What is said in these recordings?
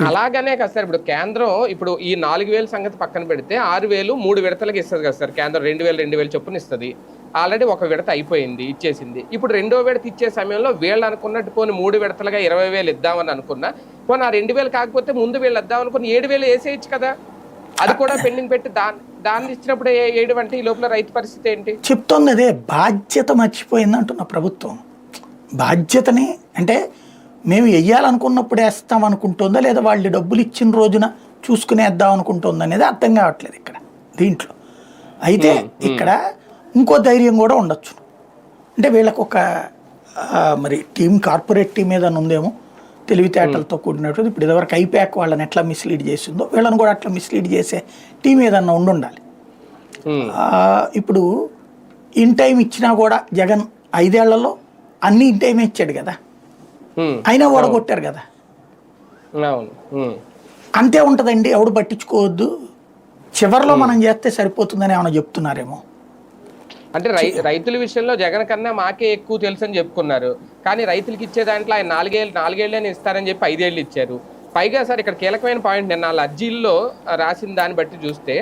అలాగనే కదా సార్. ఇప్పుడు కేంద్రం ఇప్పుడు ఈ 4,000 సంగతి పక్కన పెడితే 6,000 3 విడతలకి ఇస్తుంది కదా సార్. కేంద్రం 2,000 చొప్పున ఇస్తుంది. ఆల్రెడీ ఒక విడత అయిపోయింది, ఇచ్చేసింది. ఇప్పుడు రెండో విడత ఇచ్చే సమయంలో వీళ్ళు అనుకున్నట్టు పోనీ 3 విడతలుగా 20,000 ఇద్దామని అనుకున్నా, పోనీ ఆ 2,000 కాకపోతే ముందు వీళ్ళు ఇద్దాం అనుకుని 7,000 వేసేయచ్చు కదా. అది కూడా పెండింగ్ పెట్టి దాన్ని ఇచ్చినప్పుడు ఏడు అంటే ఈ లోపల రైతు పరిస్థితి ఏంటి చెప్తోంది. అదే బాధ్యత మర్చిపోయింది అంటున్న ప్రభుత్వం. బాధ్యతని అంటే మేము వెయ్యాలనుకున్నప్పుడు వేస్తాం అనుకుంటుందా, లేదా వాళ్ళు డబ్బులు ఇచ్చిన రోజున చూసుకునేద్దాం అనుకుంటుందా అనేది అర్థం కావట్లేదు ఇక్కడ దీంట్లో. అయితే ఇక్కడ ఇంకో ధైర్యం కూడా ఉండొచ్చు. అంటే వీళ్ళకు ఒక మరి టీం, కార్పొరేట్ టీం ఏదైనా ఉందేమో తెలివితేటలతో కూడినట్టు. ఇప్పుడు ఇదివరకు ఐప్యాక్ వాళ్ళని ఎట్లా మిస్లీడ్ చేసిందో వీళ్ళని కూడా అట్లా మిస్లీడ్ చేసే టీం ఏదన్నా ఉండాలి. ఇప్పుడు ఇన్ టైం ఇచ్చినా కూడా జగన్ 5 ఏళ్లలో అన్ని ఇన్ టైమే ఇచ్చాడు కదా, అయినా ఓడగొట్టారు కదా. అంతే ఉంటుందండి, ఎవడు పట్టించుకోవద్దు, చివరిలో మనం చేస్తే సరిపోతుందని ఏమైనా చెప్తున్నారేమో. అంటే రైతుల విషయంలో జగన్ కన్నా మాకే ఎక్కువ తెలుసు అని చెప్పుకున్నారు. కానీ రైతులకు ఇచ్చే దాంట్లో ఆయన 4 ఏళ్ళని ఇస్తారని చెప్పి 5 ఏళ్ళు ఇచ్చారు. పైగా సార్ ఇక్కడ కీలకమైన పాయింట్, నేను వాళ్ళ అర్జీల్లో రాసిన దాన్ని బట్టి చూస్తే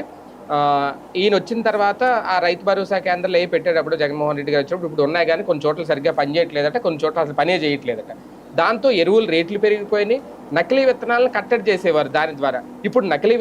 ఈయన వచ్చిన తర్వాత ఆ రైతు భరోసా కేంద్రాలు ఏ పెట్టేటప్పుడు జగన్మోహన్ రెడ్డి గారు వచ్చినప్పుడు ఇప్పుడు ఉన్నాయి, కానీ కొన్ని చోట్ల సరిగ్గా పనిచేయట్లేదట, కొన్ని చోట్ల అసలు పనే చేయట్లేదట. దాంతో ఎరువులు రేట్లు పెరిగిపోయినాయి, నకిలీ విత్తనాలను కట్టడి చేసేవారు దాని ద్వారా. ఇప్పుడు నకిలీ